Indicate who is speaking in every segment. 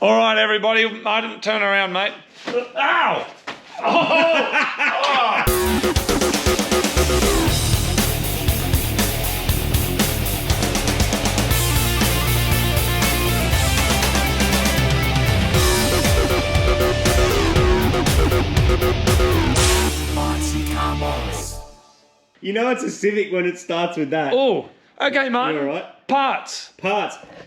Speaker 1: All right, everybody, I didn't turn around, mate. Ow! Oh!
Speaker 2: You know it's a Civic when it starts with that.
Speaker 1: Oh, okay, mate.
Speaker 2: You all right?
Speaker 1: Parts.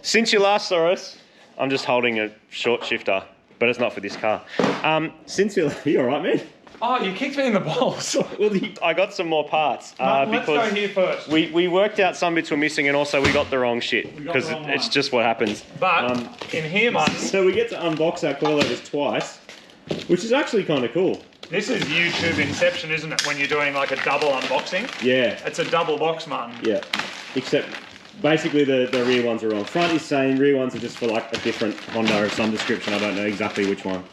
Speaker 3: Since you last saw us, I'm just holding a short shifter, but it's not for this car.
Speaker 2: You all right, man?
Speaker 1: Oh, you kicked me in the balls.
Speaker 3: Well, I got some more parts.
Speaker 1: Let's go here first.
Speaker 3: We worked out some bits were missing, and also we got the wrong shit, because it's just what happens.
Speaker 1: But in here, Marty.
Speaker 2: So we get to unbox our coilovers twice, which is actually kind of cool.
Speaker 1: This is YouTube Inception, isn't it? When you're doing like a double unboxing.
Speaker 2: Yeah.
Speaker 1: It's a double box, Martin.
Speaker 2: Yeah. Except basically the rear ones are wrong. Front is same, rear ones are just for like a different Honda of some description. I don't know exactly which one.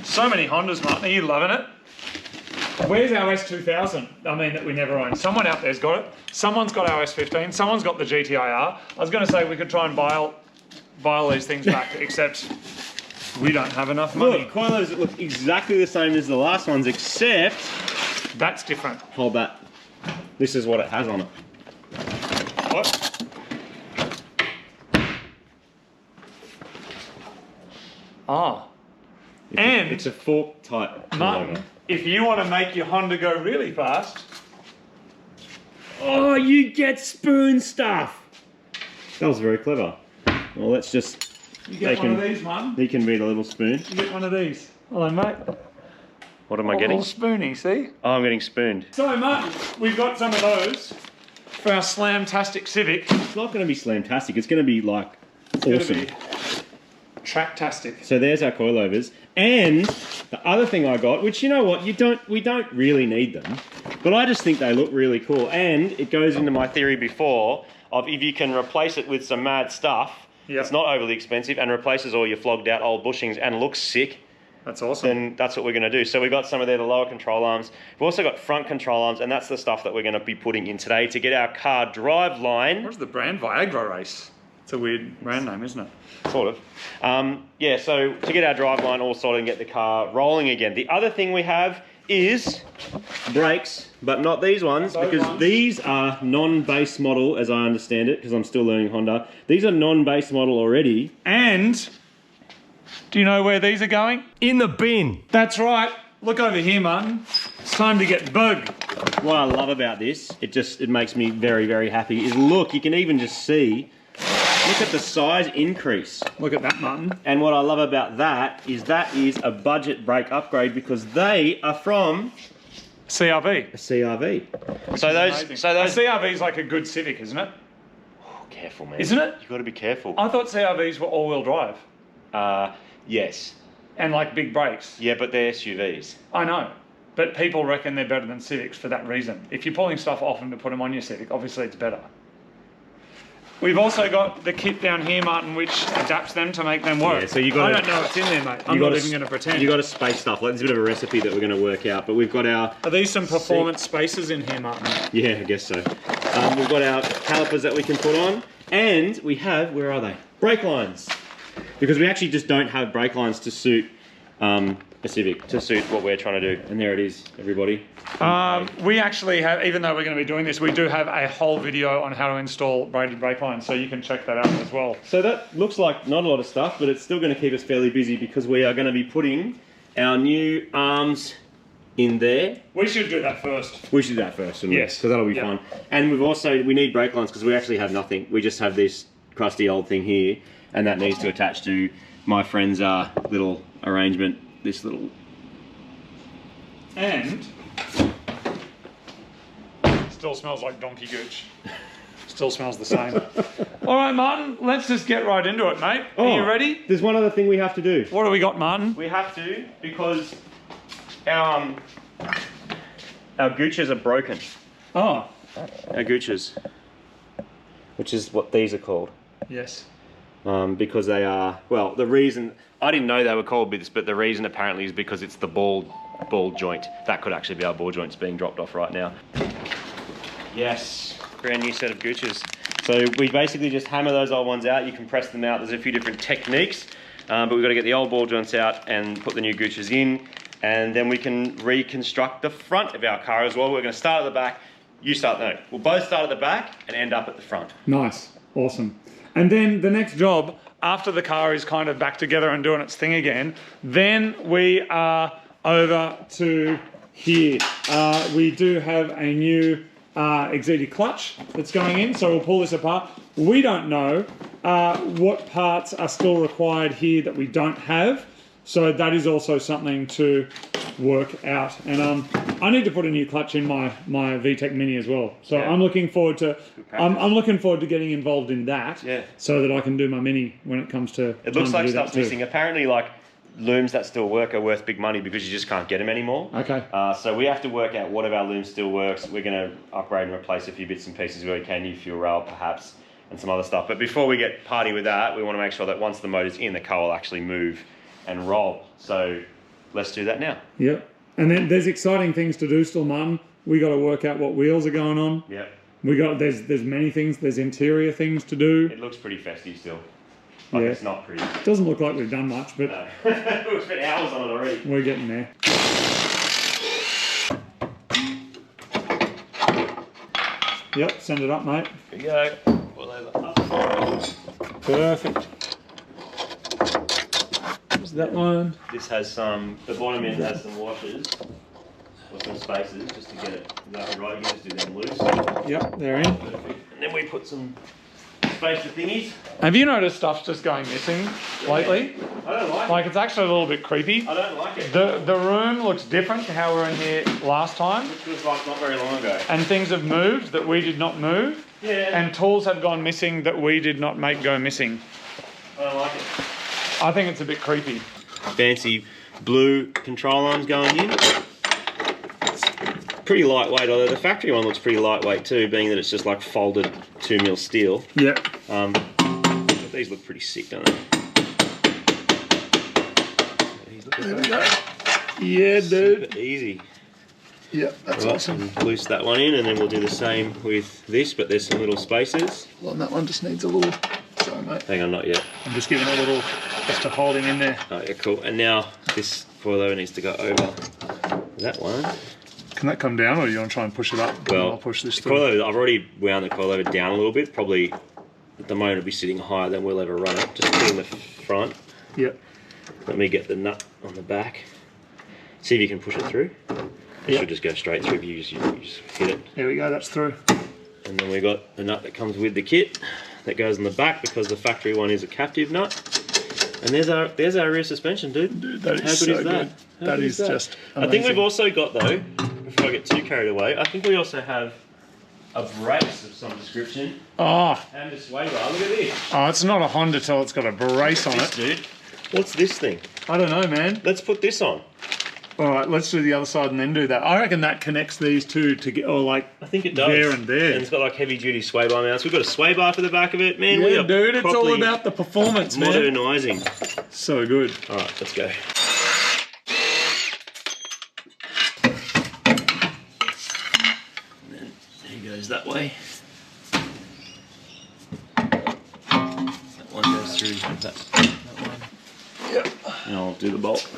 Speaker 1: So many Hondas, Martin. Are you loving it? Where's our S2000? I mean, that we never owned. Someone out there's got it. Someone's got our S15. Someone's got the GTIR. I was going to say we could try and buy all these things back, except we don't have enough money.
Speaker 2: Look, coilovers that look exactly the same as the last ones, except...
Speaker 1: That's different.
Speaker 2: Hold that. This is what it has on it.
Speaker 1: What? Ah.
Speaker 2: It's a fork type
Speaker 1: Martin,
Speaker 2: coilover.
Speaker 1: if you want to make your Honda go really fast...
Speaker 2: Oh, you get spoon stuff! That was very clever. Well, let's just...
Speaker 1: You get one of these, Martin.
Speaker 2: He can be the little spoon.
Speaker 1: You get one of these. Hello, mate.
Speaker 3: What am I getting?
Speaker 1: A little spoony, see?
Speaker 3: Oh, I'm getting spooned.
Speaker 1: So, Martin, we've got some of those for our Slamtastic Civic.
Speaker 2: It's not going to be slamtastic. It's going to be like awesome.
Speaker 1: Tracktastic.
Speaker 2: So there's our coilovers. And the other thing I got, which you know what, we don't really need them, but I just think they look really cool. And it goes into my theory before of if you can replace it with some mad stuff, it's not overly expensive and replaces all your flogged out old bushings and looks sick.
Speaker 1: That's awesome.
Speaker 3: Then that's what we're going to do. So we've got some of the lower control arms. We've also got front control arms, and that's the stuff that we're going to be putting in today to get our car drive line.
Speaker 1: What's the brand? Viagra Race. It's a weird brand name, isn't it?
Speaker 3: Sort of. Yeah, so to get our drive line all sorted and get the car rolling again. The other thing we have is brakes, but not these ones, because these are non-base model, as I understand it, because I'm still learning Honda. These are non-base model already.
Speaker 1: And do you know where these are going?
Speaker 2: In the bin.
Speaker 1: That's right. Look over here, Martin. It's time to get bug.
Speaker 2: What I love about this, it makes me very, very happy, is look, you can even just see, look at the size increase.
Speaker 1: Look at that, Martin.
Speaker 2: And what I love about that is a budget brake upgrade because they are from
Speaker 1: CRV.
Speaker 2: a CRV.
Speaker 3: So those
Speaker 1: A CRV is like a good Civic, isn't it?
Speaker 3: Oh, careful, man.
Speaker 1: Isn't it?
Speaker 3: You've got to be careful.
Speaker 1: I thought CRVs were all-wheel drive.
Speaker 3: Yes.
Speaker 1: And like big brakes.
Speaker 3: Yeah, but they're SUVs.
Speaker 1: I know. But people reckon they're better than Civics for that reason. If you're pulling stuff off them to put them on your Civic, obviously it's better. We've also got the kit down here, Martin, which adapts them to make them work.
Speaker 2: Yeah, so you got.
Speaker 1: I don't know what's in there, mate. I'm not even going to pretend.
Speaker 2: You got to space stuff. Like, there's a bit of a recipe that we're going to work out, but we've got our.
Speaker 1: Are these some performance spacers in here, Martin?
Speaker 2: Yeah, I guess so. We've got our calipers that we can put on, and we have, where are they? Brake lines, because we actually just don't have brake lines to suit a Civic,
Speaker 3: To suit what we're trying to do.
Speaker 2: and there it is, everybody.
Speaker 1: We actually have, even though we're going to be doing this, we do have a whole video on how to install braided brake lines, so you can check that out as well.
Speaker 2: So that looks like not a lot of stuff, but it's still going to keep us fairly busy because we are going to be putting our new arms in there.
Speaker 1: We should do that first.
Speaker 2: We should do that first, shouldn't we?
Speaker 1: Yes.
Speaker 2: Because that'll be fun. And we need brake lines because we actually have nothing. We just have this crusty old thing here, and that needs to attach to my friend's little arrangement, this little...
Speaker 1: And still smells like donkey gooch. Still smells the same. All right, Martin, let's just get right into it, mate. Are you ready?
Speaker 2: There's one other thing we have to do.
Speaker 1: What do we got, Martin?
Speaker 3: We have to, because our gooches are broken.
Speaker 1: Oh,
Speaker 3: Our gooches. Which is what these are called.
Speaker 1: yes.
Speaker 3: Because they are, well, the reason, I didn't know they were called this, but the reason apparently is because it's the ball joint. That could actually be our ball joints being dropped off right now. Yes, brand new set of gooches. So we basically just hammer those old ones out. You can press them out. There's a few different techniques. but we've got to get the old ball joints out and put the new gooches in, and then we can reconstruct the front of our car as well. We're going to start at the back. We'll both start at the back and end up at the front.
Speaker 1: Nice, awesome. And then the next job, after the car is kind of back together and doing its thing again, then we are over to here. We do have a new Exedi clutch that's going in, so we'll pull this apart. We don't know what parts are still required here that we don't have, so that is also something to work out. And I need to put a new clutch in my VTEC Mini as well, so yeah. I'm looking forward to getting involved in that, so that I can do my Mini when it comes to.
Speaker 3: It looks like stuff's missing. Apparently, like looms that still work are worth big money because you just can't get them anymore.
Speaker 1: Okay.
Speaker 3: So we have to work out what of our looms still works. We're going to upgrade and replace a few bits and pieces where we can, new fuel rail perhaps, and some other stuff. But before we get party with that, we want to make sure that once the motor's in, the car will actually move and roll. So let's do that now.
Speaker 1: Yep. And then there's exciting things to do still, Martin. We got to work out what wheels are going on.
Speaker 3: Yep.
Speaker 1: There's many things. There's interior things to do.
Speaker 3: It looks pretty festive still. Like it's not pretty.
Speaker 1: It doesn't look like we've done much, but
Speaker 3: no. We've spent hours on it already.
Speaker 1: We're getting there. Yep, send it up, mate.
Speaker 3: Here you go. Pull over. Up.
Speaker 1: Perfect. What's that one?
Speaker 3: This has some, the bottom end has some washers, or some spaces, just to get it exactly right. You can just do them loose.
Speaker 1: Yep, they're in.
Speaker 3: Perfect. And then we put some spacer thingies.
Speaker 1: Have you noticed stuff's just going missing lately?
Speaker 3: I don't like it.
Speaker 1: Like, it's actually a little bit creepy.
Speaker 3: I don't like it.
Speaker 1: The room looks different to how we were in here last time.
Speaker 3: Which was like not very long ago.
Speaker 1: And things have moved that we did not move.
Speaker 3: Yeah.
Speaker 1: And tools have gone missing that we did not make go missing.
Speaker 3: I don't like it.
Speaker 1: I think it's a bit creepy.
Speaker 3: Fancy blue control arms going in. It's pretty lightweight, although the factory one looks pretty lightweight too, being that it's just like folded 2mm steel.
Speaker 1: Yeah.
Speaker 3: But these look pretty sick, don't they?
Speaker 1: There we go. Yeah, dude.
Speaker 3: Super easy.
Speaker 1: Yeah, that's awesome.
Speaker 3: Loose that one in, and then we'll do the same with this, but there's some little spaces.
Speaker 1: Well, and that one just needs a little. Sorry, mate.
Speaker 3: Hang on, not yet.
Speaker 1: I'm just giving a little extra holding in there.
Speaker 3: Oh, yeah, cool. And now this coilover needs to go over that one.
Speaker 1: Can that come down, or do you want to try and push it up?
Speaker 3: Well,
Speaker 1: I'll push this
Speaker 3: the
Speaker 1: through.
Speaker 3: coilover, I've already wound the coilover down a little bit. Probably at the moment it'll be sitting higher than we'll ever run it. Just put in the front.
Speaker 1: Yep.
Speaker 3: Let me get the nut on the back. See if you can push it through. It should just go straight through if you just hit it.
Speaker 1: There we go, that's through.
Speaker 3: And then we got the nut that comes with the kit that goes on the back because the factory one is a captive nut. And there's our rear suspension, dude.
Speaker 1: Dude, that is
Speaker 3: How good
Speaker 1: so
Speaker 3: is that?
Speaker 1: good. That is just amazing.
Speaker 3: I think we've also got, though, before I get too carried away, I think we also have a brace of some description.
Speaker 1: Oh.
Speaker 3: And a sway bar. Look at this.
Speaker 1: Oh, it's not a Honda till it's got a brace on it.
Speaker 3: Dude. What's this thing?
Speaker 1: I don't know, man.
Speaker 3: Let's put this on.
Speaker 1: All right, let's do the other side and then do that. I reckon that connects these two to get, or like,
Speaker 3: I think it does.
Speaker 1: there and there.
Speaker 3: And it's got like heavy duty sway bar mounts. We've got a sway bar for the back of it, man.
Speaker 1: Yeah,
Speaker 3: we are
Speaker 1: dude, it's all about the performance, man.
Speaker 3: Modernising.
Speaker 1: So good.
Speaker 3: All right, let's go. And then he goes that way. That one goes through that one.
Speaker 1: Yep.
Speaker 3: And I'll do the bolt.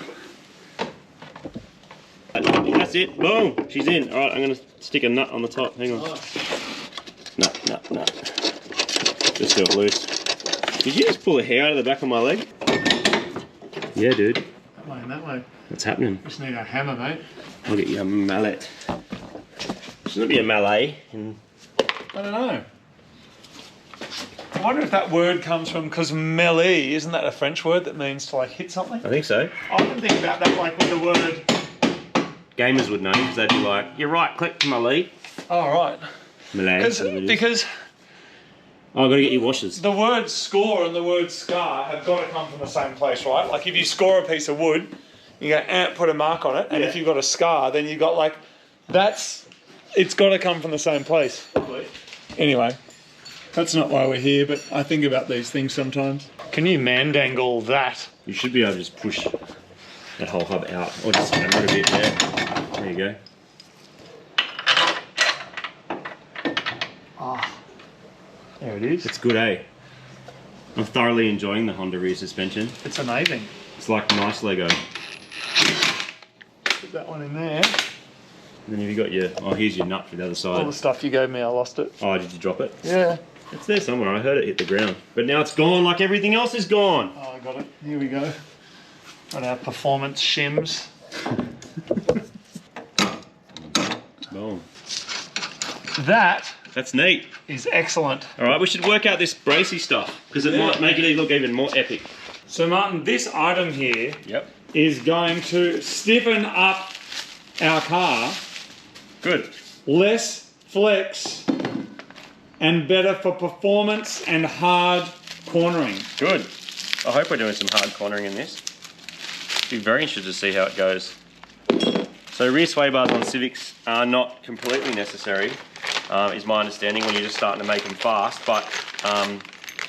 Speaker 3: That's it. Boom. She's in. All right, I'm going to stick a nut on the top. Hang on. Nut. Just do it loose. Did you just pull a hair out of the back of my leg? Yeah, dude.
Speaker 1: That way and that way.
Speaker 3: What's happening?
Speaker 1: Just need a hammer, mate.
Speaker 3: I'll get you a mallet. Shouldn't it be a mallet?
Speaker 1: I don't know. I wonder if that word comes from, because melee, isn't that a French word that means to like hit something?
Speaker 3: I think so.
Speaker 1: I often think about that like with the word.
Speaker 3: Gamers would know because they'd be like, you're right, click to melee.
Speaker 1: Oh, right.
Speaker 3: Melee.
Speaker 1: Because
Speaker 3: oh, I've got to get you washers.
Speaker 1: the word score and the word scar have got to come from the same place, right? Like if you score a piece of wood, you go, put a mark on it, and if you've got a scar, then you've got like, it's got to come from the same place. Anyway, that's not why we're here, but I think about these things sometimes. Can you mandangle that?
Speaker 3: You should be able to just push that whole hub out, or just hammer it a bit there. There you go.
Speaker 1: Ah, there it is.
Speaker 3: It's good, eh? I'm thoroughly enjoying the Honda rear suspension.
Speaker 1: It's amazing.
Speaker 3: It's like nice Lego.
Speaker 1: Put that one in there.
Speaker 3: And then have you got your, oh, here's your nut for the other
Speaker 1: All
Speaker 3: side.
Speaker 1: the stuff you gave me, I lost it.
Speaker 3: Oh, did you drop it?
Speaker 1: Yeah.
Speaker 3: It's there somewhere. I heard it hit the ground. But now it's gone like everything else is gone.
Speaker 1: Oh, I got it. Here we go. Got our performance shims.
Speaker 3: Boom.
Speaker 1: That's
Speaker 3: neat.
Speaker 1: is excellent.
Speaker 3: All right, we should work out this bracey stuff because it might make it look even more epic.
Speaker 1: So Martin, this item here
Speaker 3: Yep.
Speaker 1: is going to stiffen up our car.
Speaker 3: Good.
Speaker 1: Less flex and better for performance and hard cornering.
Speaker 3: Good. I hope we're doing some hard cornering in this. Be very interested to see how it goes. So rear sway bars on Civics are not completely necessary, is my understanding when you're just starting to make them fast, but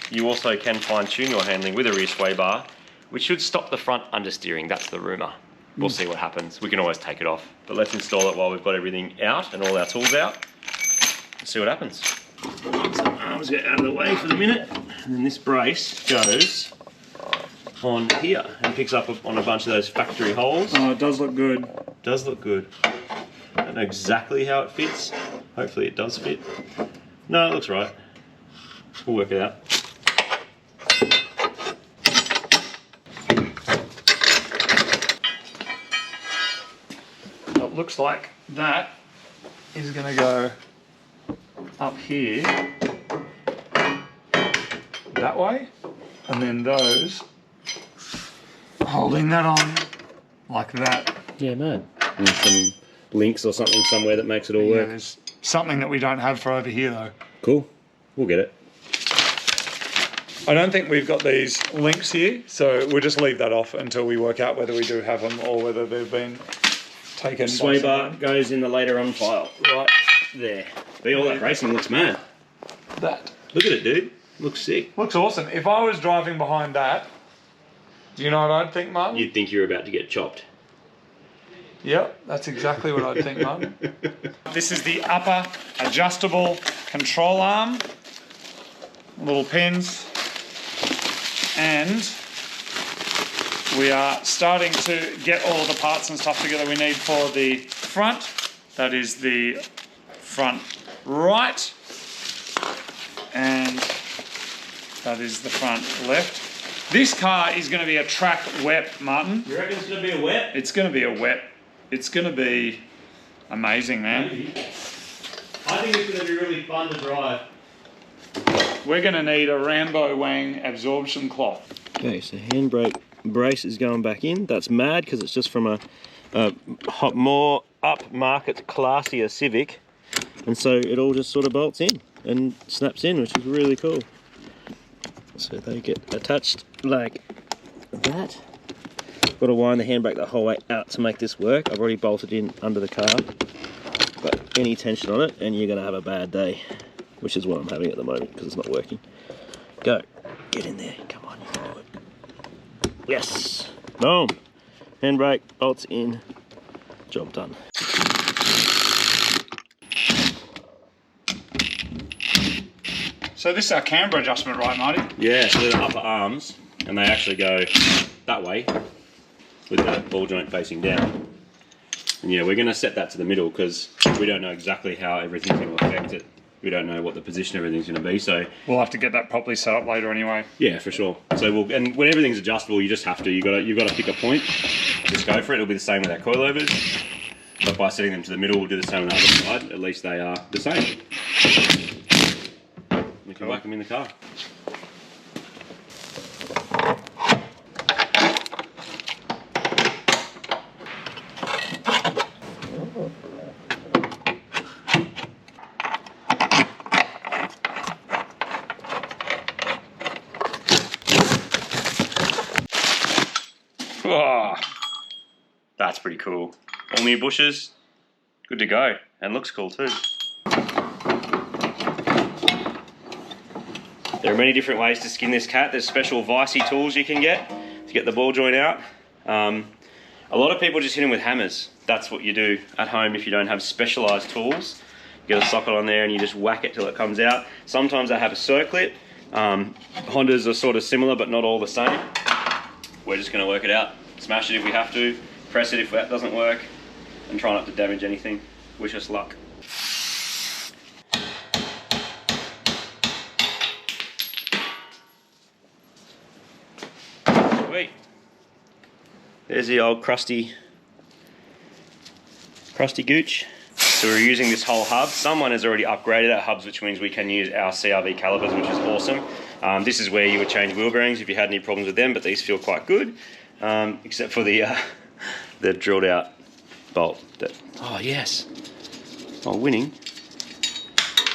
Speaker 3: you also can fine tune your handling with a rear sway bar, which should stop the front understeering. That's the rumour. We'll see what happens. We can always take it off, but let's install it while we've got everything out and all our tools out. Let's see what happens. So arms get out of the way for the minute, and then this brace goes on here and picks up on a bunch of those factory holes.
Speaker 1: Oh, it does look good.
Speaker 3: Does look good. I don't know exactly how it fits. Hopefully it does fit. No, it looks right. We'll work it out.
Speaker 1: It looks like that is going to go up here that way, and then those holding that on like that.
Speaker 3: Yeah, man. And some links or something somewhere that makes it all
Speaker 1: Yeah,
Speaker 3: work.
Speaker 1: there's something that we don't have for over here though.
Speaker 3: Cool. We'll get it.
Speaker 1: I don't think we've got these links here, so we'll just leave that off until we work out whether we do have them or whether they've been taken.
Speaker 3: Sway
Speaker 1: by
Speaker 3: bar
Speaker 1: someone.
Speaker 3: goes in the later on file.
Speaker 1: Right
Speaker 3: There. But all that racing looks mad.
Speaker 1: that.
Speaker 3: Look at it, dude. Looks sick.
Speaker 1: Looks awesome. If I was driving behind that, do you know what I'd think, Martin?
Speaker 3: You'd think you're about to get chopped.
Speaker 1: Yep, that's exactly what I'd think, Martin. This is the upper adjustable control arm. Little pins. And we are starting to get all the parts and stuff together we need for the front. That is the front right. And that is the front left. This car is going to be a track wet, Martin.
Speaker 3: You reckon it's going to be a wet?
Speaker 1: It's going to be a wet. It's going to be amazing, man.
Speaker 3: Maybe. I think it's going to be really fun to drive.
Speaker 1: We're going to need a Rambo Wang absorption cloth.
Speaker 2: Okay, so handbrake brace is going back in. That's mad because it's just from a more upmarket, classier Civic, and so it all just sort of bolts in and snaps in, which is really cool. So they get attached like that. Got to wind the handbrake the whole way out to make this work. I've already bolted in under the car, but any tension on it and you're going to have a bad day, which is what I'm having at the moment because it's not working. Go, get in there, come on, you can do it. Yes, boom. Handbrake bolts in, job done.
Speaker 1: So this is our camber adjustment, right, Marty?
Speaker 3: Yeah, so they're the upper arms, and they actually go that way with the ball joint facing down. And yeah, we're going to set that to the middle because we don't know exactly how everything's going to affect it. We don't know what the position everything's going to be, so
Speaker 1: We'll have to get that properly set up later anyway.
Speaker 3: yeah, for sure. So and when everything's adjustable, you just have to. You've got to pick a point. Just go for it. It'll be the same with our coilovers, but by setting them to the middle, we'll do the same on the other side. At least they are the same. We can whack them in the car.
Speaker 1: Oh,
Speaker 3: That's pretty cool. All new bushes, good to go, and looks cool too. There are many different ways to skin this cat. There's special vicey tools you can get to get the ball joint out. A lot of people just hit them with hammers. That's what you do at home if you don't have specialised tools. You get a socket on there and you just whack it till it comes out. Sometimes they have a circlip. Hondas are sort of similar, but not all the same. We're just going to work it out. Smash it if we have to, press it if that doesn't work, and try not to damage anything. Wish us luck. Sweet. There's the old crusty gooch. So we're using this whole hub. Someone has already upgraded our hubs, which means we can use our CRV calipers, which is awesome. This is where you would change wheel bearings if you had any problems with them, but these feel quite good, except for the drilled out bolt. Oh yes, oh winning.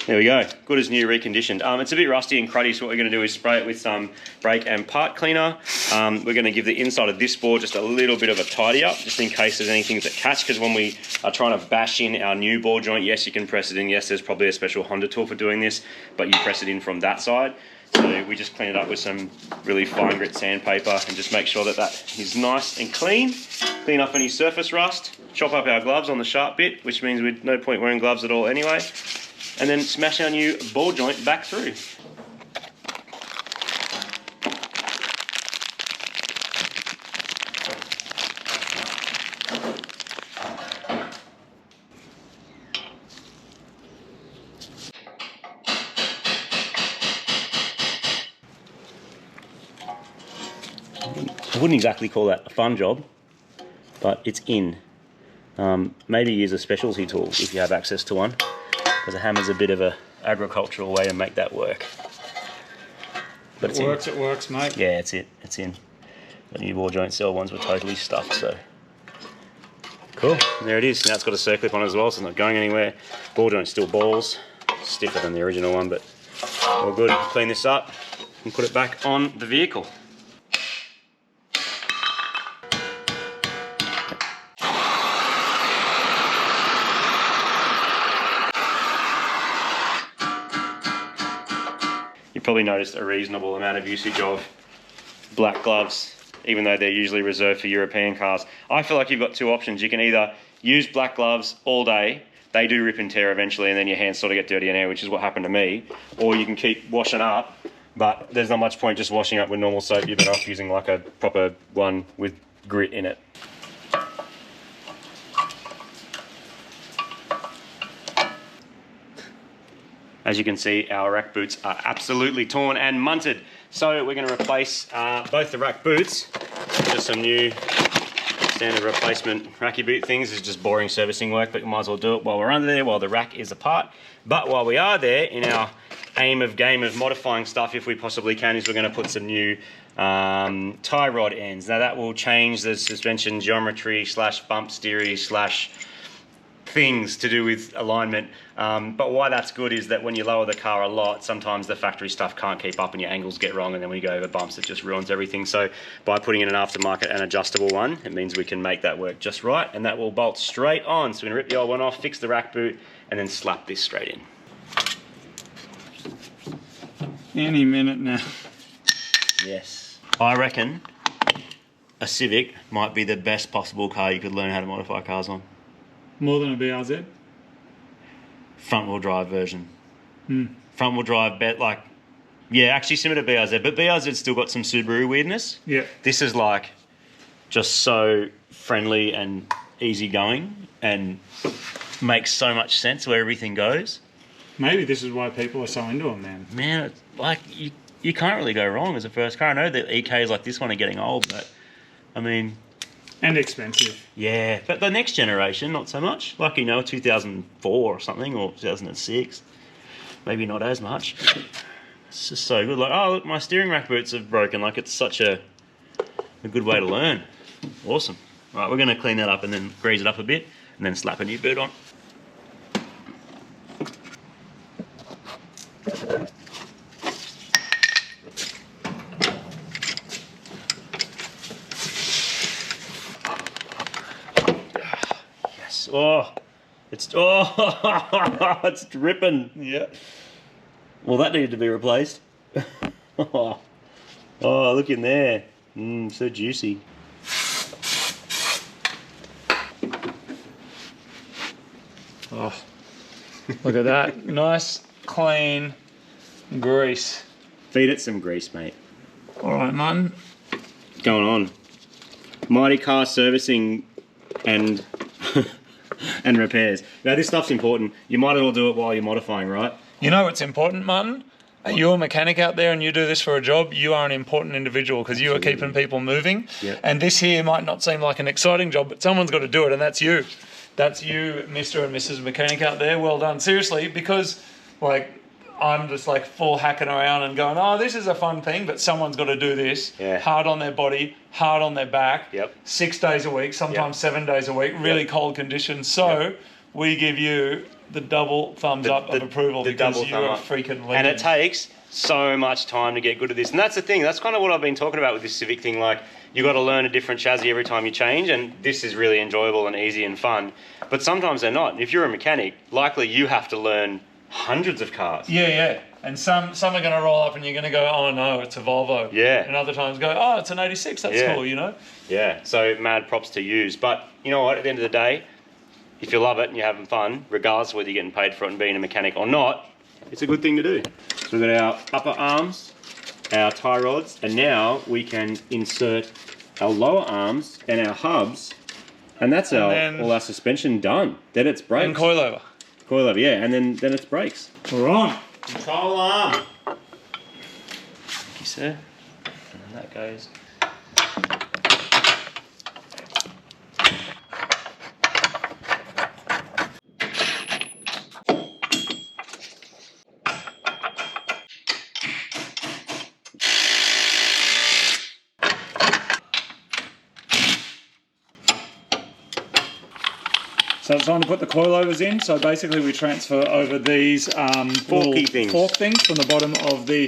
Speaker 3: There we go, good as new, reconditioned. It's a bit rusty and cruddy, so what we're going to do is spray it with some brake and part cleaner. We're going to give the inside of this board just a little bit of a tidy up, just in case there's anything that catch, because when we are trying to bash in our new ball joint, yes, you can press it in. Yes, there's probably a special Honda tool for doing this, but you press it in from that side. So we just clean it up with some really fine grit sandpaper and just make sure that that is nice and clean. Clean up any surface rust, chop up our gloves on the sharp bit, which means we'd no point wearing gloves at all anyway. And then smash our new ball joint back through. I wouldn't exactly call that a fun job, but it's in. Maybe use a specialty tool if you have access to one, because a hammer's a bit of a agricultural way to make that work. But
Speaker 1: it works, mate.
Speaker 3: Yeah, it's in. The new ball joint cell ones were totally stuffed, so cool. And there it is. Now it's got a circlip on it as well, so it's not going anywhere. Ball joint's still balls, stiffer than the original one, but all good. Clean this up and put it back on the vehicle. Probably noticed a reasonable amount of usage of black gloves, even though they're usually reserved for European cars. I feel like you've got two options. You can either use black gloves all day, they do rip and tear eventually, and then your hands sort of get dirty in air, which is what happened to me, or you can keep washing up, but there's not much point just washing up with normal soap. You're better off using like a proper one with grit in it. As you can see, our rack boots are absolutely torn and munted. So we're going to replace both the rack boots with just some new standard replacement racky boot things. This is just boring servicing work, but we might as well do it while we're under there, while the rack is apart. But while we are there, in our game of modifying stuff, if we possibly can, is we're going to put some new tie rod ends. Now that will change the suspension geometry / bump theory / things to do with alignment, but why that's good is that when you lower the car a lot, sometimes the factory stuff can't keep up and your angles get wrong, and then when you go over bumps it just ruins everything. So by putting in an aftermarket and adjustable one, it means we can make that work just right, and that will bolt straight on. So we're going to rip the old one off, fix the rack boot, and then slap this straight in.
Speaker 1: Any minute now.
Speaker 3: Yes. I reckon a Civic might be the best possible car you could learn how to modify cars on.
Speaker 1: More than a BRZ?
Speaker 3: Front wheel drive version. Front wheel drive, yeah, actually similar to BRZ, but BRZ's still got some Subaru weirdness.
Speaker 1: Yeah.
Speaker 3: This is like just so friendly and easygoing and makes so much sense where everything goes.
Speaker 1: Maybe this is why people are so into them, man.
Speaker 3: Man, it's like you can't really go wrong as a first car. I know that EKs like this one are getting old, but I mean...
Speaker 1: And expensive.
Speaker 3: Yeah, but the next generation, not so much. Like, 2004 or something, or 2006. Maybe not as much. It's just so good. Like, oh, look, my steering rack boots are broken. Like, it's such a good way to learn. Awesome. All right, we're going to clean that up and then grease it up a bit and then slap a new boot on. It's dripping.
Speaker 1: Yeah.
Speaker 3: Well, that needed to be replaced. Oh, look in there. So juicy.
Speaker 1: Oh, look at that. Nice, clean grease.
Speaker 2: Feed it some grease, mate.
Speaker 1: All right, Martin.
Speaker 2: Going on. Mighty car servicing and and repairs. Now this stuff's important. You might as well do it while you're modifying, right?
Speaker 1: You know what's important, Martin? Are you a mechanic out there and you do this for a job, you are an important individual because you are keeping people moving.
Speaker 2: Yep.
Speaker 1: And this here might not seem like an exciting job, but someone's got to do it, and that's you. That's you, Mr. and Mrs. Mechanic out there. Well done. Seriously, because like I'm just like full hacking around and going, oh, this is a fun thing, but someone's got to do this.
Speaker 2: Yeah.
Speaker 1: Hard on their body, hard on their back.
Speaker 2: Yep.
Speaker 1: 6 days a week, sometimes 7 days a week, really cold conditions. So we give you the double thumbs up of approval because you're a freaking legend.
Speaker 2: And it takes so much time to get good at this. And that's the thing. That's kind of what I've been talking about with this Civic thing. Like, you got to learn a different chassis every time you change, and this is really enjoyable and easy and fun. But sometimes they're not. If you're a mechanic, likely you have to learn hundreds of cars.
Speaker 1: Yeah. And some are going to roll up and you're going to go, oh no, it's a Volvo.
Speaker 2: Yeah.
Speaker 1: And other times go, oh, it's an 86, that's cool, you know?
Speaker 2: Yeah, so mad props to use. But you know what, at the end of the day, if you love it and you're having fun, regardless of whether you're getting paid for it and being a mechanic or not, it's a good thing to do. So we've got our upper arms, our tie rods, and now we can insert our lower arms and our hubs, and that's all our suspension done. Then it's brakes.
Speaker 1: And coilover.
Speaker 2: Coilover, yeah, and then it's brakes.
Speaker 1: We're on.
Speaker 2: Control arm. Thank you, sir. And that goes.
Speaker 1: So it's time to put the coilovers in. So basically we transfer over these
Speaker 2: fork things
Speaker 1: from the bottom of the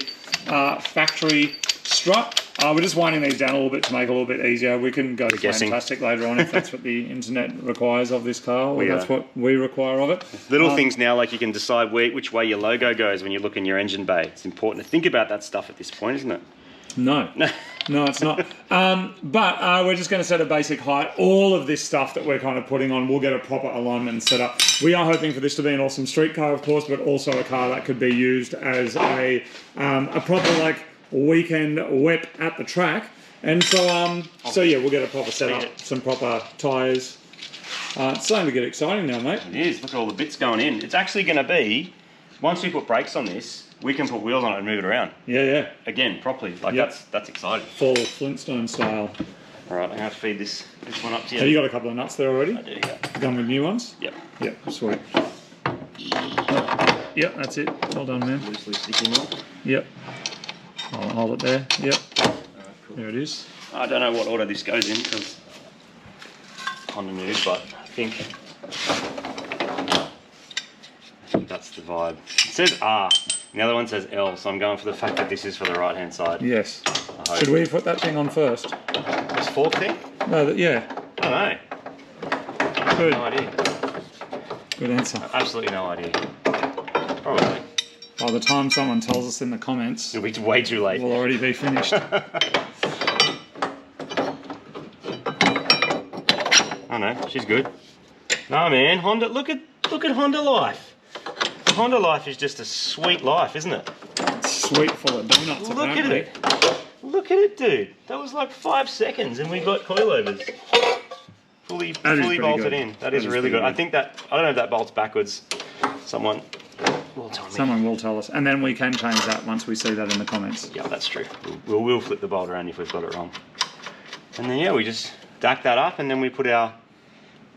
Speaker 1: factory strut. We're just winding these down a little bit to make it a little bit easier. We can go fantastic later on if that's what the internet requires of this car, or that's what we require of it.
Speaker 2: Little things now, like you can decide which way your logo goes when you look in your engine bay. It's important to think about that stuff at this point, isn't it?
Speaker 1: No, it's not. But we're just going to set a basic height. All of this stuff that we're kind of putting on, we'll get a proper alignment and set up. We are hoping for this to be an awesome street car, of course, but also a car that could be used as a proper like weekend whip at the track. And so yeah, we'll get a proper setup, some proper tyres. It's starting to get exciting now, mate.
Speaker 2: It is. Look at all the bits going in. It's actually going to be, once we put brakes on this, we can put wheels on it and move it around.
Speaker 1: Yeah.
Speaker 2: Again, properly. Like that's exciting.
Speaker 1: Full Flintstone style.
Speaker 2: All right, I'm going to have to feed this one up to you.
Speaker 1: Have you got a couple of nuts there already?
Speaker 2: I do, yeah.
Speaker 1: Done with new ones?
Speaker 2: Yep.
Speaker 1: Yep, sweet. Yep, that's it. Well done, man.
Speaker 2: Loosely sticky milk.
Speaker 1: Yep. I'll hold it there. Yep.
Speaker 2: All right, cool.
Speaker 1: There it is.
Speaker 2: I don't know what order this goes in because kind of new, but I think that's the vibe. It says R. The other one says L, so I'm going for the fact that this is for the right-hand side.
Speaker 1: Yes. Should we put that thing on first?
Speaker 2: This fork thing?
Speaker 1: No, yeah.
Speaker 2: I don't know.
Speaker 1: Good.
Speaker 2: No idea.
Speaker 1: Good answer.
Speaker 2: Absolutely no idea. Probably.
Speaker 1: By the time someone tells us in the comments,
Speaker 2: It'll be way too late.
Speaker 1: we'll already be finished.
Speaker 2: I know, she's good. No man, Honda, look at Honda Life. Honda Life is just a sweet life, isn't it?
Speaker 1: Sweet full of donuts.
Speaker 2: Look at it. Look at it, dude. That was like 5 seconds and we got coilovers. Fully bolted
Speaker 1: good.
Speaker 2: in. That is really good. I think that, I don't know if that bolts backwards. Someone will tell me.
Speaker 1: Someone will tell us. And then we can change that once we see that in the comments.
Speaker 2: Yeah, that's true. We'll flip the bolt around if we've got it wrong. And then yeah, we just dack that up and then we put our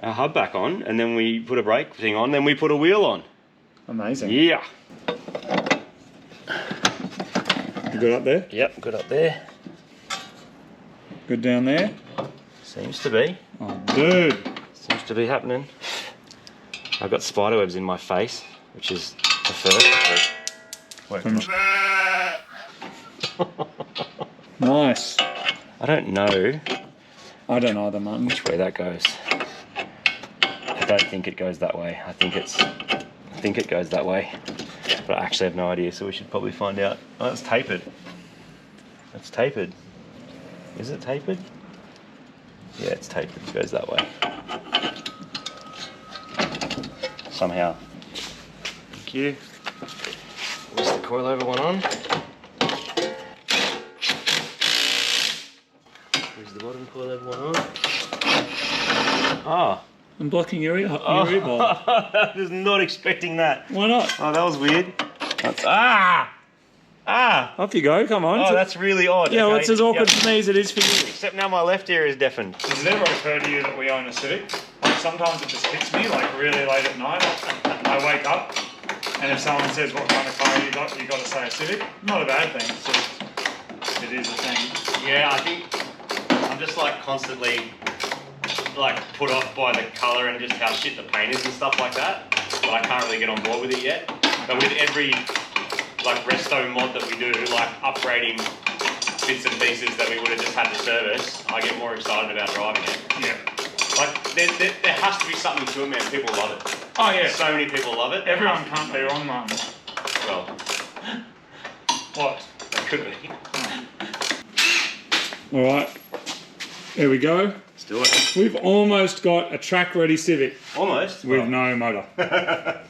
Speaker 2: hub back on and then we put a brake thing on, then we put a wheel on.
Speaker 1: Amazing.
Speaker 2: Yeah.
Speaker 1: You good up there?
Speaker 2: Yep, good up there.
Speaker 1: Good down there?
Speaker 2: Seems to be.
Speaker 1: Oh, dude.
Speaker 2: Seems to be happening. I've got spider webs in my face, which is the first.
Speaker 1: Nice.
Speaker 2: I don't know
Speaker 1: I don't either, Martin.
Speaker 2: which way that goes. I don't think it goes that way. I think it goes that way. But I actually have no idea, so we should probably find out. Oh, it's tapered. It's tapered. Is it tapered? Yeah, it's tapered. It goes that way. Somehow. Thank you. Where's the coilover one on?
Speaker 3: the bottom coil level one on. Ah.
Speaker 1: I'm blocking your earball.
Speaker 3: I was not expecting that.
Speaker 1: Why not?
Speaker 3: Oh, that was weird. That's,
Speaker 1: Off you go, come on.
Speaker 3: Oh, that's really odd.
Speaker 1: Yeah, well,
Speaker 3: Okay,
Speaker 1: it's as awkward
Speaker 3: yep.
Speaker 1: for me as it is for you.
Speaker 3: Except now my left ear is deafened.
Speaker 1: Does it ever occur to you that we own a Civic? Like sometimes it just hits me, like really late at night. I wake up, and if someone says what kind of car you got to say a Civic. Not a bad thing, it's just, it is a thing.
Speaker 3: Yeah, I think I'm just like constantly like put off by the colour and just how shit the paint is and stuff like that. But I can't really get on board with it yet. But with every like resto mod that we do, like upgrading bits and pieces that we would have just had to service, I get more excited about driving it.
Speaker 1: Yeah.
Speaker 3: Like there has to be something to it, man. People love it.
Speaker 1: Oh yeah.
Speaker 3: So many people love it.
Speaker 1: Everyone can't be wrong, Martin.
Speaker 3: Well,
Speaker 1: What?
Speaker 3: that could be.
Speaker 1: Alright. There we go.
Speaker 3: Let's do it.
Speaker 1: We've almost got a track-ready Civic
Speaker 3: Almost.
Speaker 1: with no motor.
Speaker 3: Yeah,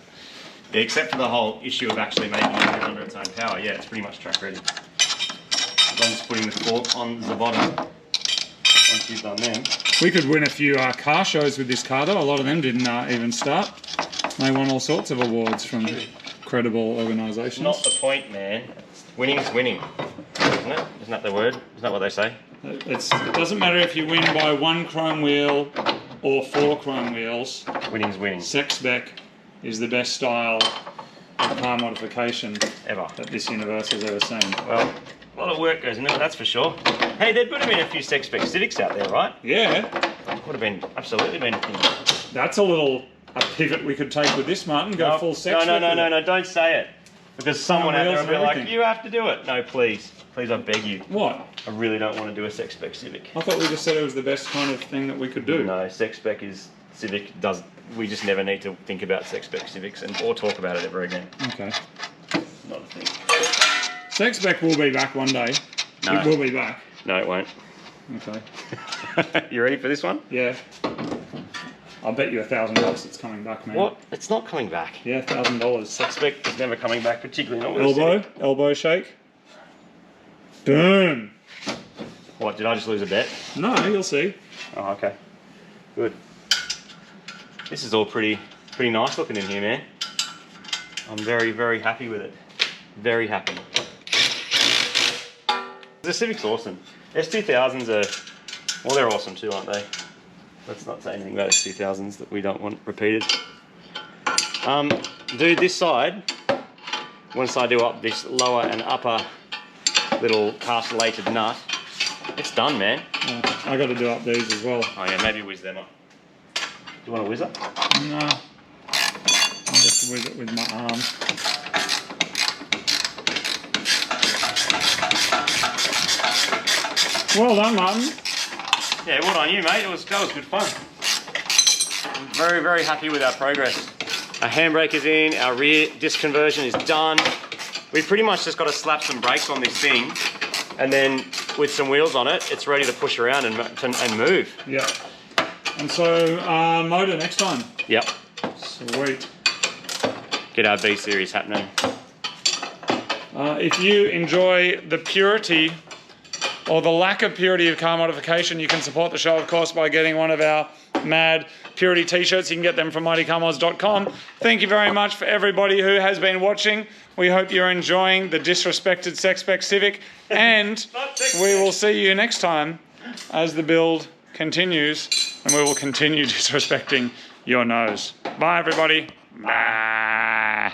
Speaker 3: except for the whole issue of actually making it under its own power. Yeah, it's pretty much track ready. As long as putting the fork on the bottom. Once you've done them.
Speaker 1: We could win a few car shows with this car though. A lot of them didn't even start. They won all sorts of awards from credible organisations.
Speaker 3: Not the point, man. Winning's winning, isn't it? Isn't that the word? Isn't that what they say?
Speaker 1: It doesn't matter if you win by 1 chrome wheel or 4 chrome wheels.
Speaker 3: Winning's winning.
Speaker 1: Sexbec is the best style of car modification
Speaker 3: Ever.
Speaker 1: that this universe has ever seen.
Speaker 3: Well, a lot of work goes into it, that's for sure. Hey, there would have been a few Sexbec Civics out there, right?
Speaker 1: Yeah,
Speaker 3: Would have been, absolutely been a thing.
Speaker 1: that's a pivot we could take with this, Martin. Go full Sexbec.
Speaker 3: No, don't say it. Because someone out there
Speaker 1: wheels
Speaker 3: will be
Speaker 1: and
Speaker 3: like,
Speaker 1: everything.
Speaker 3: you have to do it. No, please. Please, I beg you.
Speaker 1: What?
Speaker 3: I really don't want to do a Sexbec Civic.
Speaker 1: I thought we just said it was the best kind of thing that we could do.
Speaker 3: No, Sexbec is Civic does. We just never need to think about Sexbec Civics or talk about it ever again.
Speaker 1: Okay.
Speaker 3: Not a thing.
Speaker 1: Sexbec will be back one day.
Speaker 3: No.
Speaker 1: It will be back.
Speaker 3: No, it won't.
Speaker 1: Okay.
Speaker 3: You ready for this one?
Speaker 1: Yeah. I'll bet you $1,000 it's coming back, man.
Speaker 3: What? It's not coming back.
Speaker 1: Yeah, $1,000.
Speaker 3: Sexbec is never coming back, particularly not with a Civic.
Speaker 1: Elbow shake. Boom.
Speaker 3: What? Did I just lose a bet?
Speaker 1: No, you'll see.
Speaker 3: Oh, okay. Good. This is all pretty nice looking in here, man. I'm very, very happy with it. Very happy. The Civic's awesome. S2000s are, well, they're awesome too, aren't they? Let's not say anything about S2000s that we don't want repeated. Dude, this side, once I do up this lower and upper little castellated nut, it's done, man.
Speaker 1: I got to do up these as well.
Speaker 3: Oh yeah, maybe whiz them up. Do you want to whiz up?
Speaker 1: No. I'll just whiz it with my arm. Well done, Martin.
Speaker 3: Yeah, well done you, mate. That was good fun. I'm very, very happy with our progress. Our handbrake is in, our rear disc conversion is done. We've pretty much just got to slap some brakes on this thing, and then with some wheels on it, it's ready to push around and move.
Speaker 1: Yeah. And so, motor next time.
Speaker 3: Yep.
Speaker 1: Sweet.
Speaker 3: Get our B series happening.
Speaker 1: If you enjoy the purity or the lack of purity of car modification, you can support the show, of course, by getting one of our Mad Purity t-shirts. You can get them from mightycarmods.com. Thank you very much for everybody who has been watching. We hope you're enjoying the disrespected Sexbec Civic, and we will see you next time as the build continues, and we will continue disrespecting your nose. Bye, everybody. Bye.